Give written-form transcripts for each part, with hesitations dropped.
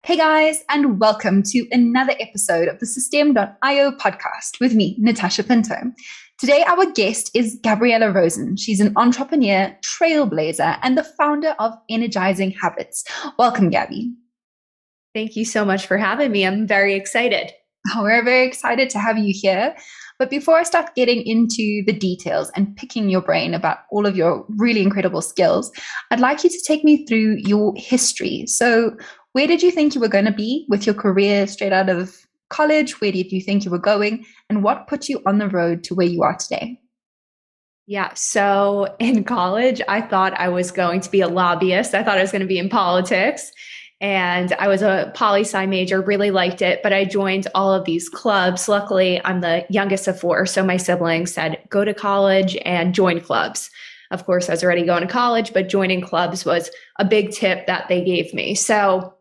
Hey guys, and welcome to another episode of the Systeme.io podcast with me, Natasha Pinto. Today, our guest is Gabriella Rosen. She's an entrepreneur, trailblazer, and the founder of Energizing Habits. Welcome, Gabby. Thank you so much for having me. I'm very excited. Oh, we're very excited to have you here. But before I start getting into the details and picking your brain about all of your really incredible skills, I'd like you to take me through your history. So, where did you think you were going to be with your career straight out of college? Where did you think you were going? And what put you on the road to where you are today? Yeah. So in college, I thought I was going to be a lobbyist. I thought I was going to be in politics. And I was a poli sci major, really liked it, but I joined all of these clubs. Luckily, I'm the youngest of four. So my siblings said, go to college and join clubs. Of course, I was already going to college, but joining clubs was a big tip that they gave me. So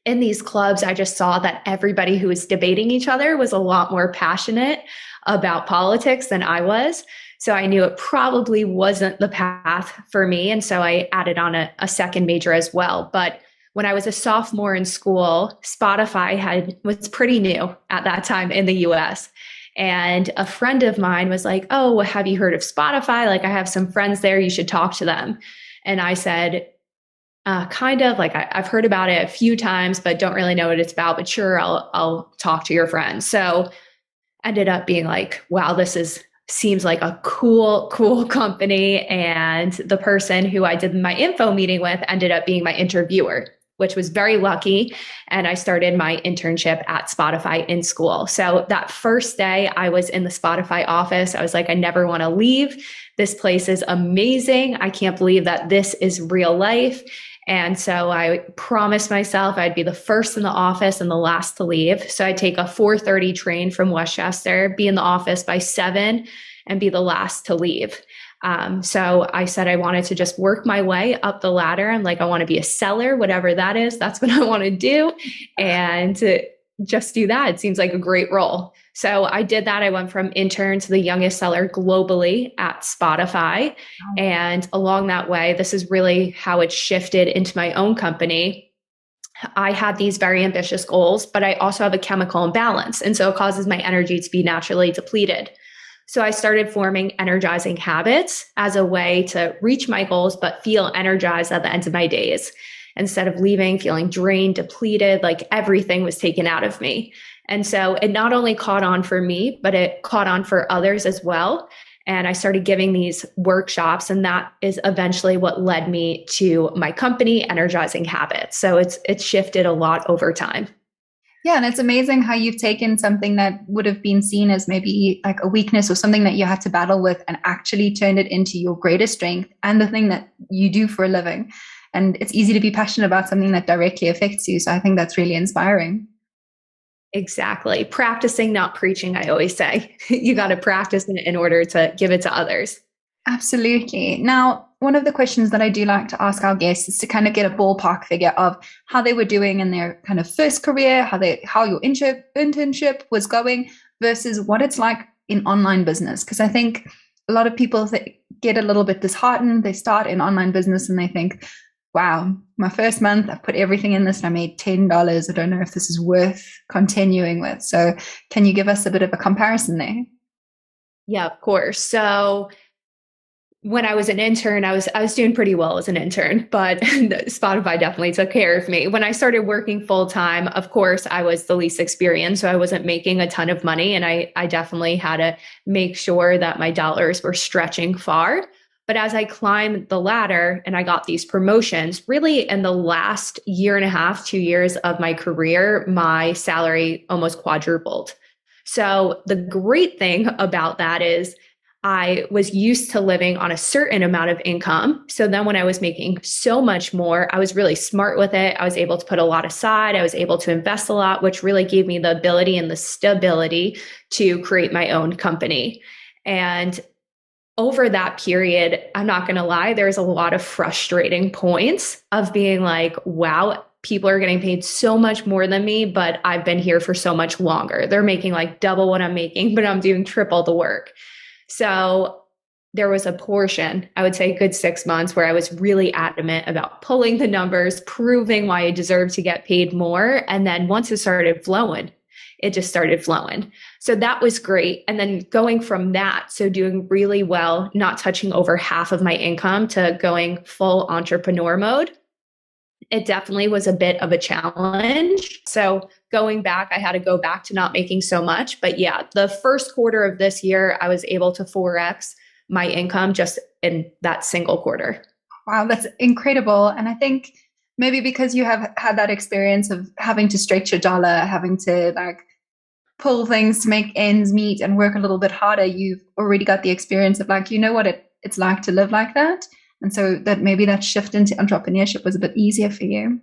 in these clubs, I just saw that everybody who was debating each other was a lot more passionate about politics than I was. So I knew it probably wasn't the path for me. And so I added on a second major as well. But when I was a sophomore in school, Spotify was pretty new at that time in the US. And a friend of mine was like, oh, have you heard of Spotify? Like, I have some friends there. You should talk to them. And I said, kind of like I've heard about it a few times, but don't really know what it's about. But sure, I'll talk to your friends. So ended up being like, wow, seems like a cool company. And the person who I did my info meeting with ended up being my interviewer, which was very lucky. And I started my internship at Spotify in school. So that first day I was in the Spotify office, I was like, I never want to leave. This place is amazing. I can't believe that this is real life. And so I promised myself I'd be the first in the office and the last to leave. So I'd take a 4:30 train from Westchester, be in the office by 7, and be the last to leave. So I said I wanted to just work my way up the ladder. I'm like, I want to be a seller, whatever that is. That's what I want to do. And just do that. It seems like a great role. So I did that. I went from intern to the youngest seller globally at Spotify. And along that way, this is really how it shifted into my own company. I had these very ambitious goals, but I also have a chemical imbalance. And so it causes my energy to be naturally depleted. So I started forming energizing habits as a way to reach my goals, but feel energized at the end of my days. Instead of leaving feeling drained, depleted, like everything was taken out of me. And so it not only caught on for me, but it caught on for others as well. And I started giving these workshops, and that is eventually what led me to my company, Energizing Habits. So it's shifted a lot over time. Yeah, and it's amazing how you've taken something that would have been seen as maybe like a weakness or something that you had to battle with and actually turned it into your greatest strength and the thing that you do for a living. And it's easy to be passionate about something that directly affects you. So I think that's really inspiring. Exactly. Practicing, not preaching, I always say. You got to practice in order to give it to others. Absolutely. Now, one of the questions that I do like to ask our guests is to kind of get a ballpark figure of how they were doing in their kind of first career, how your internship was going versus what it's like in online business. Because I think a lot of people get a little bit disheartened. They start in online business and they think, wow, my first month, I've put everything in this and I made $10. I don't know if this is worth continuing with. So can you give us a bit of a comparison there? Yeah, of course. So when I was an intern, I was doing pretty well as an intern, but Spotify definitely took care of me. When I started working full time, of course, I was the least experienced, so I wasn't making a ton of money, and I definitely had to make sure that my dollars were stretching far. But as I climbed the ladder and I got these promotions, really in the last year and a half, 2 years of my career, my salary almost quadrupled. So the great thing about that is I was used to living on a certain amount of income. So then when I was making so much more, I was really smart with it. I was able to put a lot aside. I was able to invest a lot, which really gave me the ability and the stability to create my own company. And over that period, I'm not going to lie, there's a lot of frustrating points of being like, wow, people are getting paid so much more than me, but I've been here for so much longer. They're making like double what I'm making, but I'm doing triple the work. So there was a portion, I would say a good 6 months, where I was really adamant about pulling the numbers, proving why I deserved to get paid more. And then once it started flowing, it just started flowing. So that was great. And then going from that, so doing really well, not touching over half of my income to going full entrepreneur mode, it definitely was a bit of a challenge. So going back, I had to go back to not making so much. But yeah, the first quarter of this year, I was able to 4x my income just in that single quarter. Wow, that's incredible. And I think maybe because you have had that experience of having to stretch your dollar, having to like pull things to make ends meet and work a little bit harder, you've already got the experience of like, you know what it's like to live like that. And so that maybe that shift into entrepreneurship was a bit easier for you.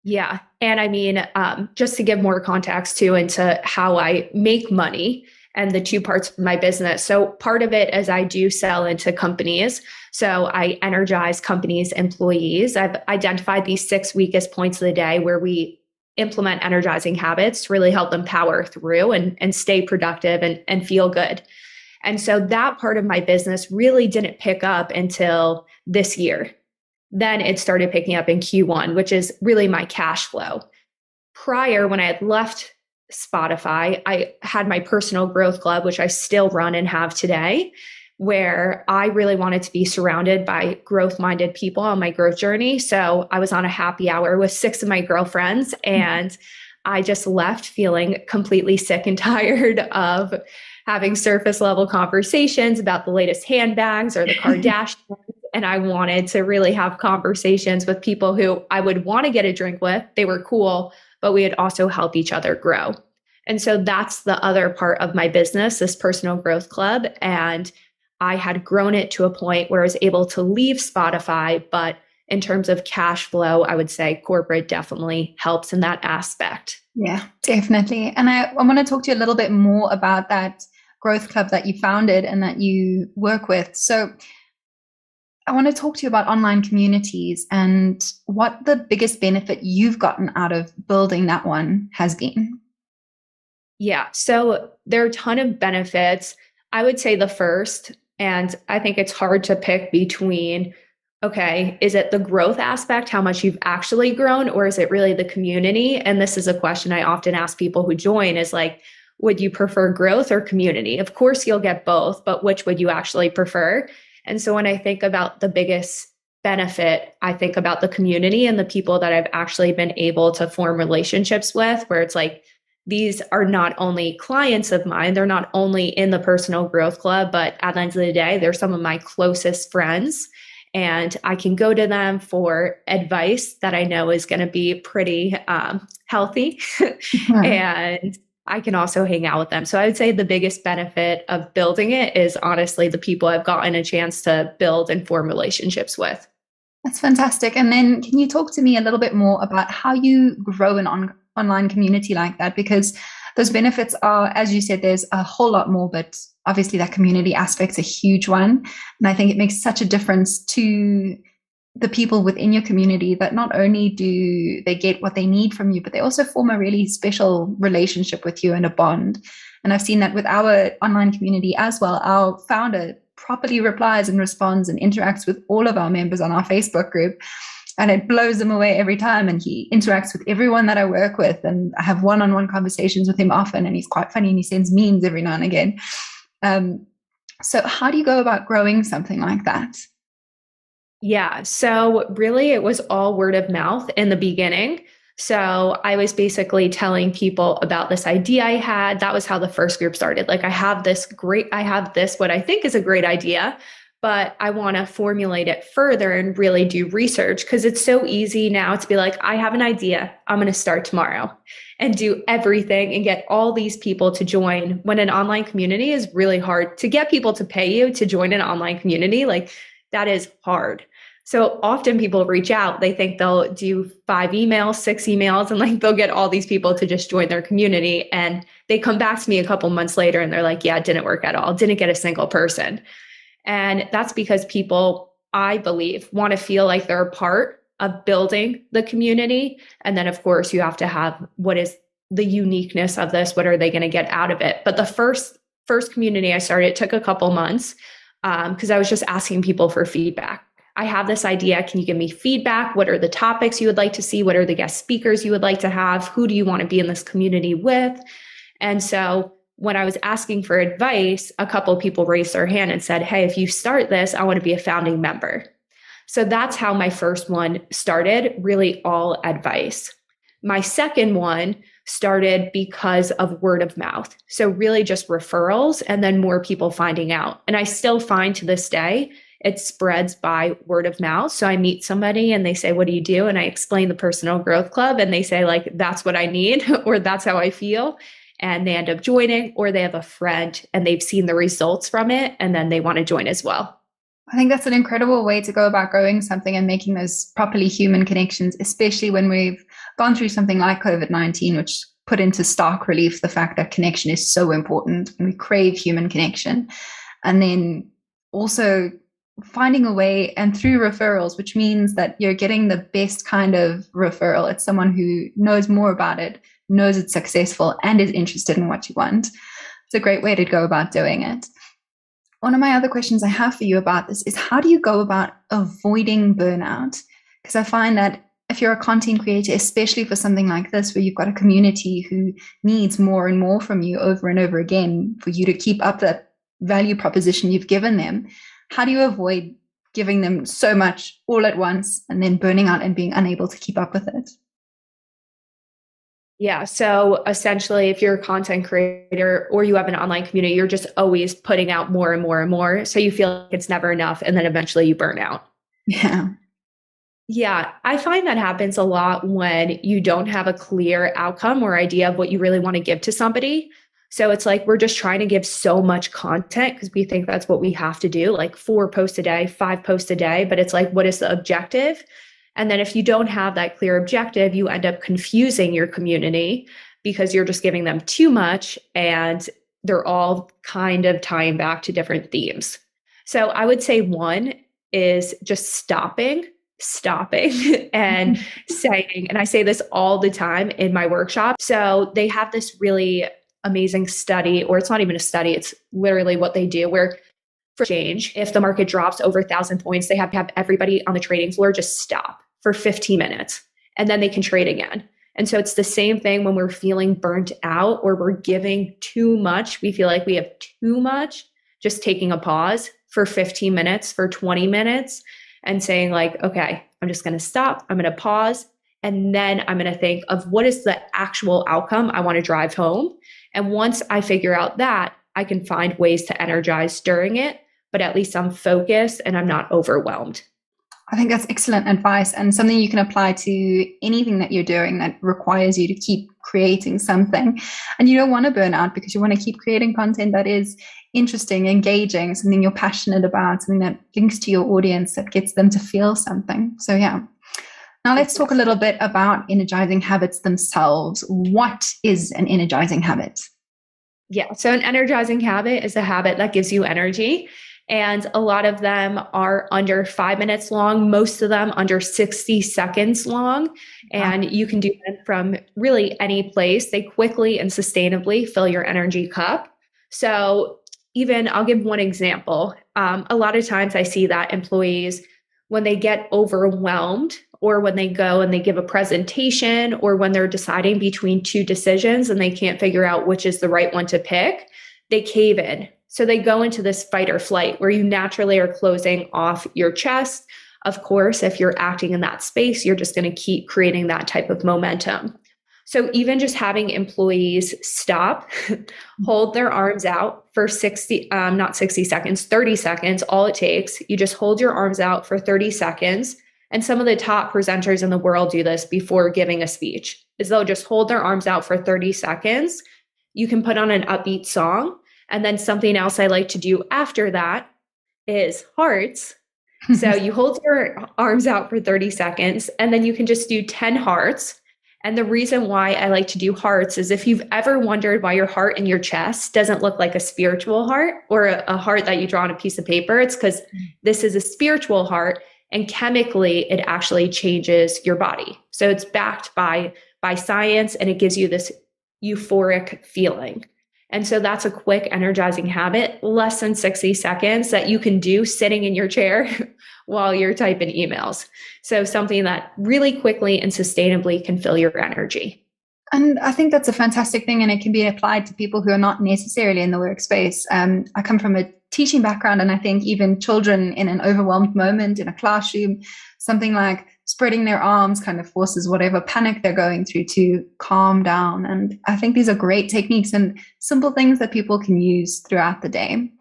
Yeah. And I mean, just to give more context too into how I make money and the two parts of my business. So part of it is I do sell into companies. So I energize companies' employees. I've identified these 6 weakest points of the day where we implement energizing habits to really help them power through and stay productive and feel good. And so that part of my business really didn't pick up until this year. Then it started picking up in Q1, which is really my cash flow. Prior, when I had left Spotify, I had my personal growth club, which I still run and have today, where I really wanted to be surrounded by growth minded people on my growth journey. So I was on a happy hour with 6 of my girlfriends, and I just left feeling completely sick and tired of having surface level conversations about the latest handbags or the Kardashians. And I wanted to really have conversations with people who I would want to get a drink with. They were cool, but we would also help each other grow. And so that's the other part of my business, this personal growth club. And I had grown it to a point where I was able to leave Spotify. But in terms of cash flow, I would say corporate definitely helps in that aspect. Yeah, definitely. And I want to talk to you a little bit more about that growth club that you founded and that you work with. So I want to talk to you about online communities and what the biggest benefit you've gotten out of building that one has been. Yeah. So there are a ton of benefits. I would say the first, and I think it's hard to pick between, okay, is it the growth aspect, how much you've actually grown, or is it really the community? And this is a question I often ask people who join is like, would you prefer growth or community? Of course, you'll get both, but which would you actually prefer? And so when I think about the biggest benefit, I think about the community and the people that I've actually been able to form relationships with, where it's like, these are not only clients of mine, they're not only in the personal growth club, but at the end of the day, they're some of my closest friends. And I can go to them for advice that I know is going to be pretty healthy. And I can also hang out with them. So I would say the biggest benefit of building it is honestly the people I've gotten a chance to build and form relationships with. That's fantastic. And then can you talk to me a little bit more about how you grow an online community like that? Because those benefits are, as you said, there's a whole lot more, but obviously that community aspect's a huge one. And I think it makes such a difference to the people within your community that not only do they get what they need from you, but they also form a really special relationship with you and a bond. And I've seen that with our online community as well. Our founder properly replies and responds and interacts with all of our members on our Facebook group. And it blows them away every time. And he interacts with everyone that I work with. And I have one-on-one conversations with him often. And he's quite funny and he sends memes every now and again. So how do you go about growing something like that? Yeah. So really, it was all word of mouth in the beginning. So I was basically telling people about this idea I had. That was how the first group started. Like, I have this, what I think is a great idea, but I want to formulate it further and really do research because it's so easy now to be like, I have an idea. I'm going to start tomorrow and do everything and get all these people to join when an online community is really hard to get people to pay you to join an online community. Like, that is hard. So often people reach out, they think they'll do 5 emails, 6 emails, and like they'll get all these people to just join their community. And they come back to me a couple months later and they're like, yeah, it didn't work at all. Didn't get a single person. And that's because people, I believe, want to feel like they're a part of building the community. And then of course you have to have what is the uniqueness of this? What are they going to get out of it? But the first community I started, it took a couple months. because I was just asking people for feedback. I have this idea. Can you give me feedback? What are the topics you would like to see? What are the guest speakers you would like to have? Who do you want to be in this community with? And so when I was asking for advice, a couple of people raised their hand and said, hey, if you start this, I want to be a founding member. So that's how my first one started, really all advice. My second one started because of word of mouth. So really just referrals and then more people finding out. And I still find to this day, it spreads by word of mouth. So I meet somebody and they say, what do you do? And I explain the personal growth club and they say like, that's what I need, or that's how I feel. And they end up joining, or they have a friend and they've seen the results from it. And then they want to join as well. I think that's an incredible way to go about growing something and making those properly human connections, especially when we've gone through something like COVID-19, which put into stark relief the fact that connection is so important and we crave human connection. And then also finding a way and through referrals, which means that you're getting the best kind of referral. It's someone who knows more about it, knows it's successful, and is interested in what you want. It's a great way to go about doing it. One of my other questions I have for you about this is how do you go about avoiding burnout? Because I find that if you're a content creator, especially for something like this, where you've got a community who needs more and more from you over and over again for you to keep up that value proposition you've given them, how do you avoid giving them so much all at once and then burning out and being unable to keep up with it? Yeah. So essentially, if you're a content creator or you have an online community, you're just always putting out more and more and more. So you feel like it's never enough. And then eventually you burn out. Yeah. Yeah. I find that happens a lot when you don't have a clear outcome or idea of what you really want to give to somebody. So it's like we're just trying to give so much content because we think that's what we have to do, like 4 posts a day, 5 posts a day. But it's like, what is the objective? And then if you don't have that clear objective, you end up confusing your community because you're just giving them too much and they're all kind of tying back to different themes. So I would say one is just stopping and saying, and I say this all the time in my workshop. So they have this really amazing study, or it's not even a study, it's literally what they do, where for change, if the market drops over 1,000 points, they have to have everybody on the trading floor just stop for 15 minutes and then they can trade again. And so it's the same thing when we're feeling burnt out or we're giving too much. We feel like we have too much, just taking a pause for 15 minutes, for 20 minutes and saying like, okay, I'm just going to stop. I'm going to pause. And then I'm going to think of what is the actual outcome I want to drive home. And once I figure out that, I can find ways to energize during it, but at least I'm focused and I'm not overwhelmed. I think that's excellent advice and something you can apply to anything that you're doing that requires you to keep creating something. And you don't want to burn out because you want to keep creating content that is interesting, engaging, something you're passionate about, something that links to your audience, that gets them to feel something. So yeah. Now let's talk a little bit about energizing habits themselves. What is an energizing habit? Yeah. So an energizing habit is a habit that gives you energy. And a lot of them are under 5 minutes long, most of them under 60 seconds long. And you can do them from really any place. They quickly and sustainably fill your energy cup. So even I'll give one example. A lot of times I see that employees, when they get overwhelmed or when they go and they give a presentation or when they're deciding between 2 decisions and they can't figure out which is the right one to pick, they cave in. So they go into this fight or flight where you naturally are closing off your chest. Of course, if you're acting in that space, you're just going to keep creating that type of momentum. So even just having employees stop, hold their arms out for 30 seconds, all it takes. You just hold your arms out for 30 seconds. And some of the top presenters in the world do this before giving a speech, is they'll just hold their arms out for 30 seconds. You can put on an upbeat song. And then something else I like to do after that is hearts. So you hold your arms out for 30 seconds and then you can just do 10 hearts. And the reason why I like to do hearts is if you've ever wondered why your heart in your chest doesn't look like a spiritual heart or a heart that you draw on a piece of paper, it's because this is a spiritual heart and chemically it actually changes your body. So it's backed by science and it gives you this euphoric feeling. And so that's a quick energizing habit, less than 60 seconds that you can do sitting in your chair while you're typing emails. So something that really quickly and sustainably can fill your energy. And I think that's a fantastic thing, and it can be applied to people who are not necessarily in the workspace. I come from a teaching background, and I think even children in an overwhelmed moment in a classroom, something like spreading their arms kind of forces whatever panic they're going through to calm down. And I think these are great techniques and simple things that people can use throughout the day.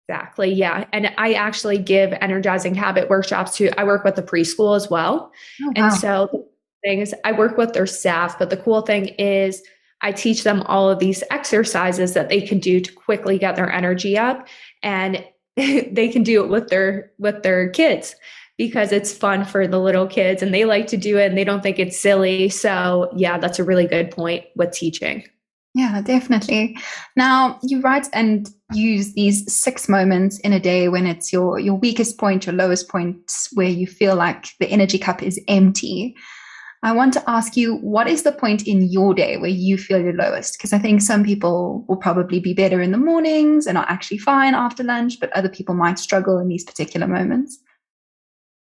Exactly. Yeah. And I actually give energizing habit workshops to, I work with the preschool as well. Oh, And wow. so the thing is, I work with their staff, but the cool thing is I teach them all of these exercises that they can do to quickly get their energy up. And they can do it with their kids because it's fun for the little kids and they like to do it and they don't think it's silly. So yeah, that's a really good point with teaching. Yeah, definitely. Now, you write and use these 6 moments in a day when it's your weakest point, your lowest point, where you feel like the energy cup is empty. I want to ask you, what is the point in your day where you feel your lowest? Because I think some people will probably be better in the mornings and are actually fine after lunch, but other people might struggle in these particular moments.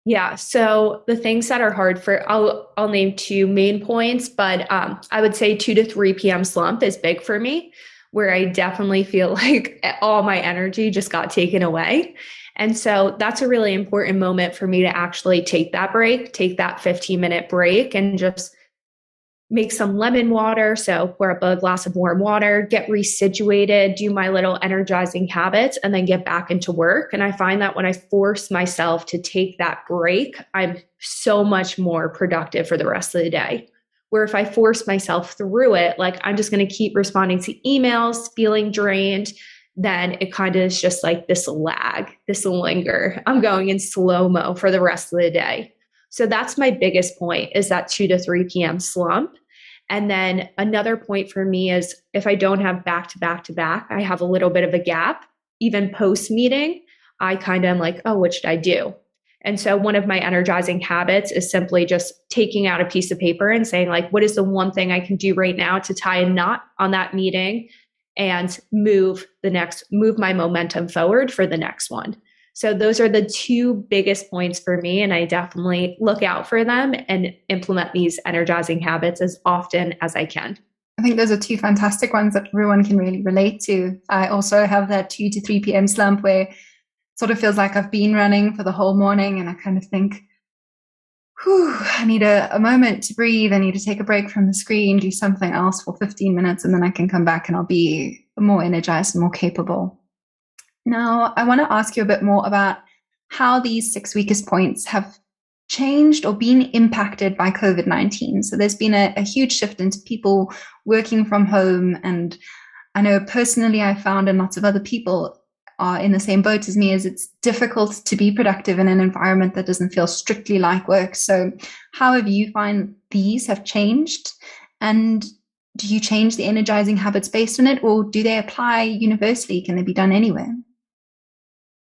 Yeah. So the things that are hard for, I'll name two main points, but I would say 2 to 3 p.m. slump is big for me, where I definitely feel like all my energy just got taken away. And so that's a really important moment for me to actually take that break, take that 15-minute break and just make some lemon water. So pour up a glass of warm water, get resituated, do my little energizing habits, and then get back into work. And I find that when I force myself to take that break, I'm so much more productive for the rest of the day. Where if I force myself through it, like I'm just going to keep responding to emails, feeling drained, then it kind of is just like this lag, this linger. I'm going in slow mo for the rest of the day. So that's my biggest point is that 2 to 3 p.m. slump. And then another point for me is if I don't have back to back to back, I have a little bit of a gap, even post meeting, I kind of am like, oh, what should I do? And so one of my energizing habits is simply just taking out a piece of paper and saying, like, what is the one thing I can do right now to tie a knot on that meeting and move my momentum forward for the next one. So those are the two biggest points for me. And I definitely look out for them and implement these energizing habits as often as I can. I think those are two fantastic ones that everyone can really relate to. I also have that 2 to 3 p.m. slump where it sort of feels like I've been running for the whole morning and I kind of think, whew, I need a moment to breathe. I need to take a break from the screen, do something else for 15 minutes, and then I can come back and I'll be more energized and more capable. Now, I want to ask you a bit more about how these 6 weakest points have changed or been impacted by COVID-19. So there's been a huge shift into people working from home. And I know personally, I found, and lots of other people are in the same boat as me, is it's difficult to be productive in an environment that doesn't feel strictly like work. So how have you find these have changed? And do you change the energizing habits based on it, or do they apply universally? Can they be done anywhere?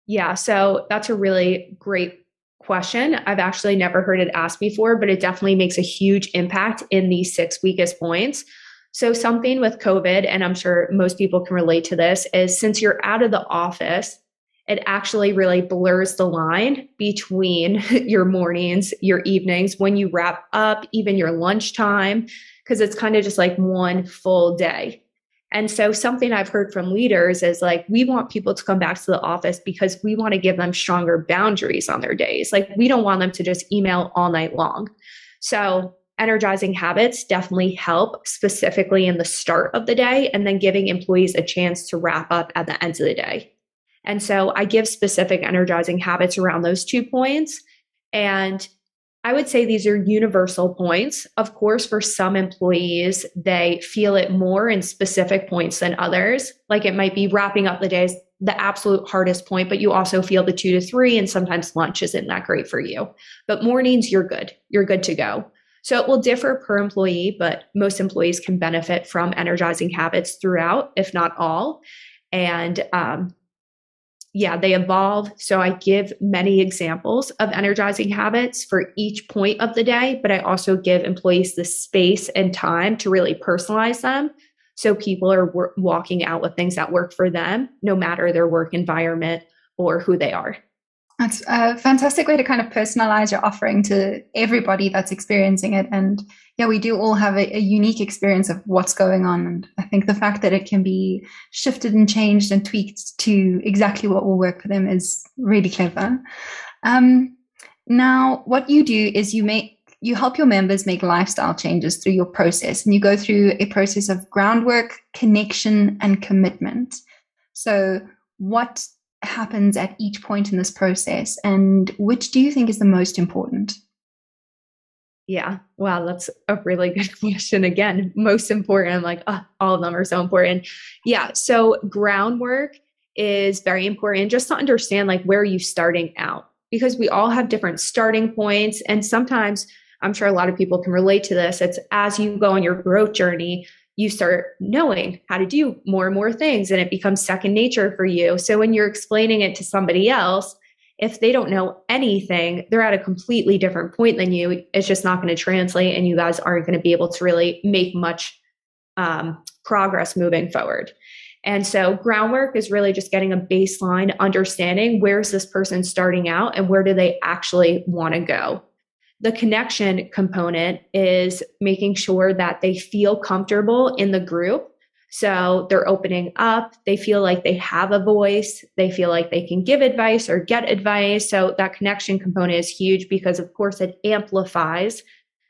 Yeah, so that's a really great question. I've actually never heard it asked before, but it definitely makes a huge impact in these 6 weakest points. So, something with COVID, and I'm sure most people can relate to this, is since you're out of the office, it actually really blurs the line between your mornings, your evenings, when you wrap up, even your lunchtime, because it's kind of just like one full day. And so something I've heard from leaders is like, we want people to come back to the office because we want to give them stronger boundaries on their days. Like we don't want them to just email all night long. So energizing habits definitely help specifically in the start of the day and then giving employees a chance to wrap up at the end of the day. And so I give specific energizing habits around those 2 points. And I would say these are universal points. Of course, for some employees, they feel it more in specific points than others. Like it might be wrapping up the day is the absolute hardest point, but you also feel the 2 to 3, and sometimes lunch isn't that great for you. But mornings, you're good. You're good to go. So it will differ per employee, but most employees can benefit from energizing habits throughout, if not all. And yeah, they evolve. So I give many examples of energizing habits for each point of the day, but I also give employees the space and time to really personalize them. So people are walking out with things that work for them, no matter their work environment or who they are. That's a fantastic way to kind of personalize your offering to everybody that's experiencing it. And yeah, we do all have a unique experience of what's going on. And I think the fact that it can be shifted and changed and tweaked to exactly what will work for them is really clever. Um, Now, what you do is you help your members make lifestyle changes through your process, and you go through a process of groundwork, connection, and commitment. So, what happens at each point in this process, and which do you think is the most important? Yeah. Wow. That's a really good question. Again, most important. I'm like, oh, all of them are so important. Yeah. So groundwork is very important just to understand like where are you starting out? Because we all have different starting points. And sometimes I'm sure a lot of people can relate to this. It's as you go on your growth journey, you start knowing how to do more and more things and it becomes second nature for you. So when you're explaining it to somebody else, if they don't know anything, they're at a completely different point than you. It's just not going to translate, and you guys aren't going to be able to really make much progress moving forward. And so, groundwork is really just getting a baseline understanding where's this person starting out and where do they actually want to go. The connection component is making sure that they feel comfortable in the group. So they're opening up. They feel like they have a voice. They feel like they can give advice or get advice. So that connection component is huge because, of course, it amplifies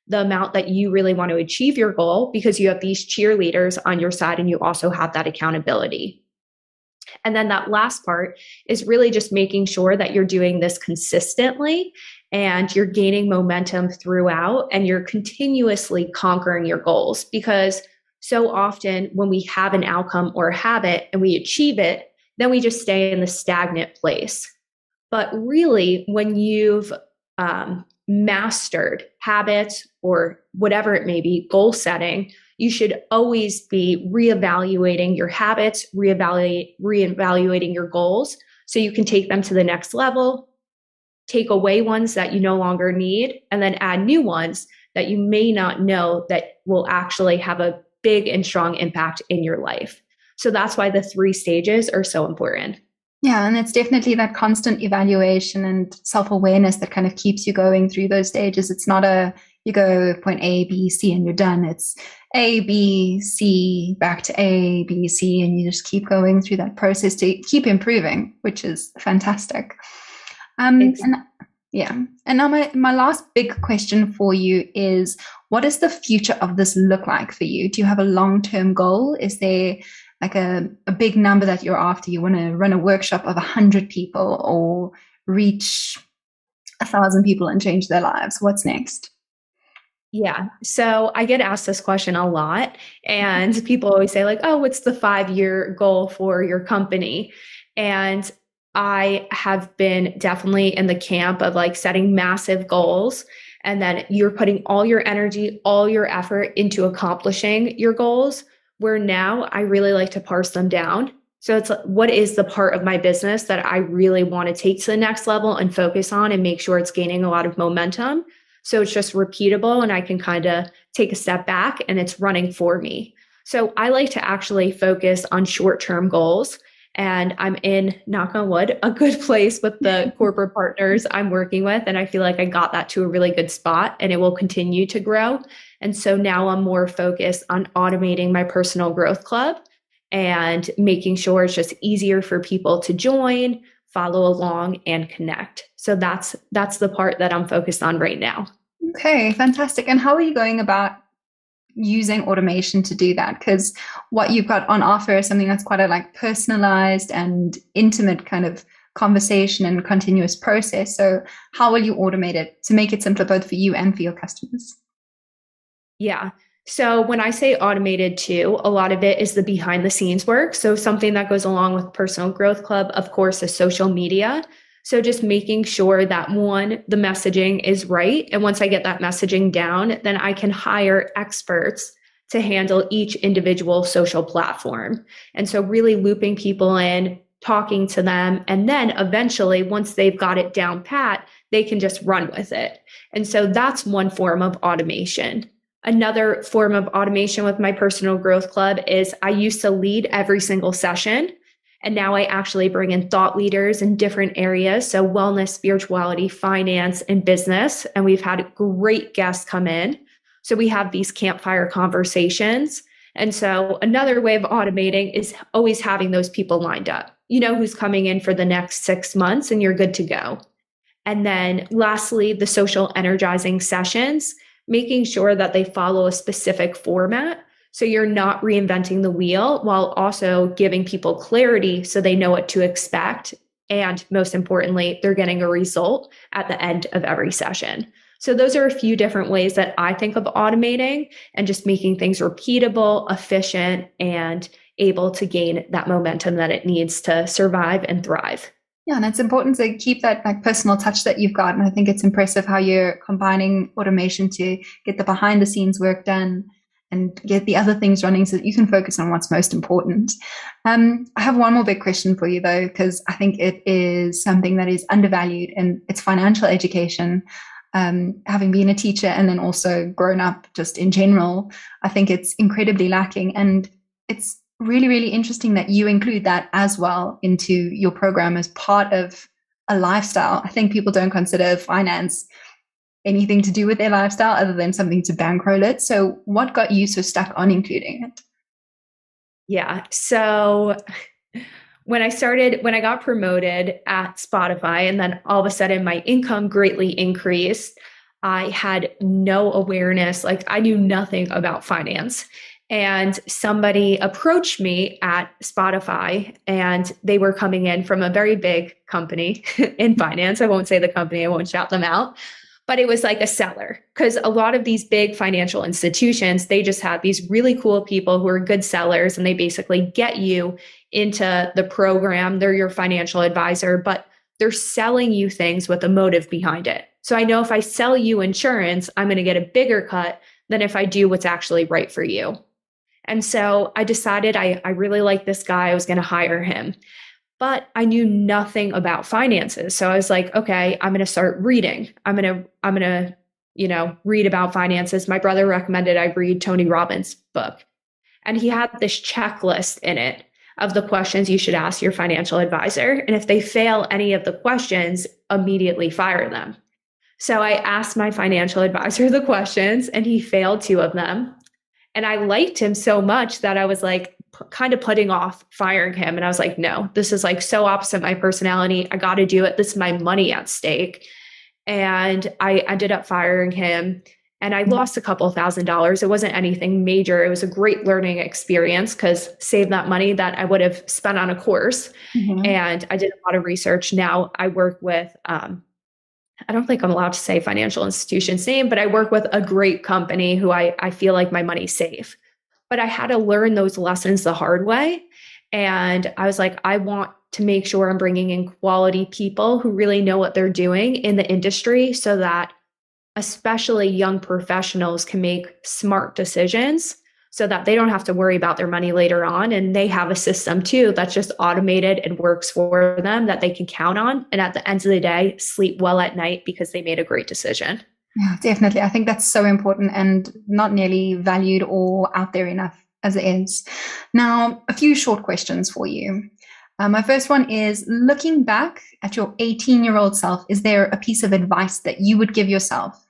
the amount that you really want to achieve your goal because you have these cheerleaders on your side and you also have that accountability. And then that last part is really just making sure that you're doing this consistently and you're gaining momentum throughout and you're continuously conquering your goals. Because so often when we have an outcome or a habit and we achieve it, then we just stay in the stagnant place. But really, when you've mastered habits or whatever it may be, goal setting, you should always be reevaluating your habits, reevaluating your goals so you can take them to the next level, take away ones that you no longer need, and then add new ones that you may not know that will actually have a big and strong impact in your life. So that's why the 3 stages are so important. Yeah, and it's definitely that constant evaluation and self-awareness that kind of keeps you going through those stages. It's not a you go point A, B, C, and you're done. It's A, B, C, back to A, B, C, and you just keep going through that process to keep improving, which is fantastic. And yeah, and now my last big question for you is, what does the future of this look like for you? Do you have a long-term goal? Is there like a big number that you're after? You want to run a workshop of 100 people or reach 1,000 people and change their lives? What's next? Yeah. So I get asked this question a lot, and people always say, like, oh, what's the 5-year goal for your company? And I have been definitely in the camp of like setting massive goals. And then you're putting all your energy, all your effort into accomplishing your goals. Where now I really like to parse them down. So it's like, what is the part of my business that I really want to take to the next level and focus on and make sure it's gaining a lot of momentum? So it's just repeatable and I can kind of take a step back and it's running for me. So I like to actually focus on short-term goals. And I'm in, knock on wood, a good place with the corporate partners I'm working with. And I feel like I got that to a really good spot and it will continue to grow. And so now I'm more focused on automating my personal growth club and making sure it's just easier for people to join, follow along, and connect. So that's the part that I'm focused on right now. Okay, fantastic. And how are you going about using automation to do that? Because what you've got on offer is something that's quite a like personalized and intimate kind of conversation and continuous process. So how will you automate it to make it simpler both for you and for your customers? Yeah. So when I say automated too, a lot of it is the behind the scenes work. So something that goes along with personal growth club, of course, is social media. So just making sure that one, the messaging is right. And once I get that messaging down, then I can hire experts to handle each individual social platform. And so really looping people in, talking to them, and then eventually once they've got it down pat, they can just run with it. And so that's one form of automation. Another form of automation with my personal growth club is I used to lead every single session. And now I actually bring in thought leaders in different areas. So wellness, spirituality, finance, and business. And we've had great guests come in. So we have these campfire conversations. And so another way of automating is always having those people lined up. You know who's coming in for the next 6 months and you're good to go. And then lastly, the social energizing sessions, making sure that they follow a specific format. So you're not reinventing the wheel while also giving people clarity so they know what to expect. And most importantly, they're getting a result at the end of every session. So those are a few different ways that I think of automating and just making things repeatable, efficient, and able to gain that momentum that it needs to survive and thrive. Yeah, and it's important to keep that like personal touch that you've got. And I think it's impressive how you're combining automation to get the behind the scenes work done and get the other things running so that you can focus on what's most important. I have one more big question for you though, because I think it is something that is undervalued, and it's financial education. Having been a teacher and then also grown up just in general, I think it's incredibly lacking. And it's really, really interesting that you include that as well into your program as part of a lifestyle. I think people don't consider finance anything to do with their lifestyle other than something to bankroll it. So what got you so stuck on including it? Yeah. So when I got promoted at Spotify, and then all of a sudden my income greatly increased, I had no awareness. Like I knew nothing about finance. And somebody approached me at Spotify, and they were coming in from a very big company in finance. I won't say the company, I won't shout them out, but it was like a seller, because a lot of these big financial institutions, they just have these really cool people who are good sellers, and they basically get you into the program. They're your financial advisor, but they're selling you things with a motive behind it. So I know if I sell you insurance, I'm going to get a bigger cut than if I do what's actually right for you. And so I decided I really like this guy. I was going to hire him, but I knew nothing about finances. So I was like, okay, I'm going to start reading. I'm going to, read about finances. My brother recommended I read Tony Robbins' book, and he had this checklist in it of the questions you should ask your financial advisor. And if they fail any of the questions, immediately fire them. So I asked my financial advisor the questions, and he failed 2 of them. And I liked him so much that I was like kind of putting off firing him. And I was like, no, this is like so opposite my personality. I got to do it. This is my money at stake. And I ended up firing him, and I lost a couple $1,000s. It wasn't anything major. It was a great learning experience because saved that money that I would have spent on a course. Mm-hmm. And I did a lot of research. Now I work with, I don't think I'm allowed to say financial institution's name, but I work with a great company who I feel like my money's safe. But I had to learn those lessons the hard way. And I was like, I want to make sure I'm bringing in quality people who really know what they're doing in the industry, so that especially young professionals can make smart decisions so that they don't have to worry about their money later on. And they have a system too that's just automated and works for them that they can count on. And at the end of the day, sleep well at night because they made a great decision. Yeah, definitely. I think that's so important and not nearly valued or out there enough as it is. Now, a few short questions for you. My first one is, looking back at your 18-year-old self, is there a piece of advice that you would give yourself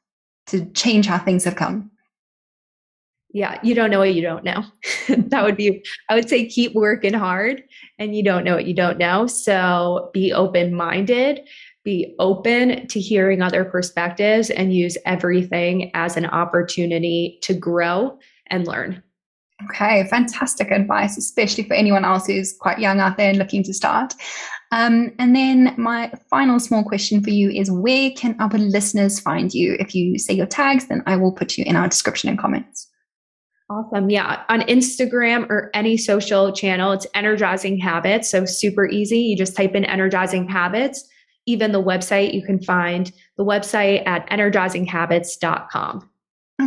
to change how things have come? Yeah, you don't know what you don't know. That would be, I would say, keep working hard, and you don't know what you don't know. So be open-minded, be open to hearing other perspectives, and use everything as an opportunity to grow and learn. Okay, fantastic advice, especially for anyone else who's quite young out there and looking to start. And then my final small question for you is, where can our listeners find you? If you say your tags, then I will put you in our description and comments. Awesome. Yeah. On Instagram or any social channel, it's Energizing Habits. So super easy. You just type in Energizing Habits. Even the website, you can find the website at energizinghabits.com.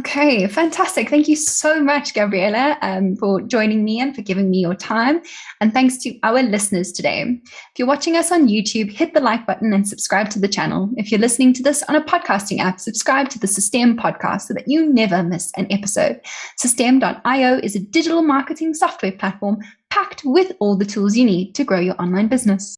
Okay, fantastic. Thank you so much, Gabriella, for joining me and for giving me your time. And thanks to our listeners today. If you're watching us on YouTube, hit the like button and subscribe to the channel. If you're listening to this on a podcasting app, subscribe to the Systeme podcast so that you never miss an episode. Systeme.io is a digital marketing software platform packed with all the tools you need to grow your online business.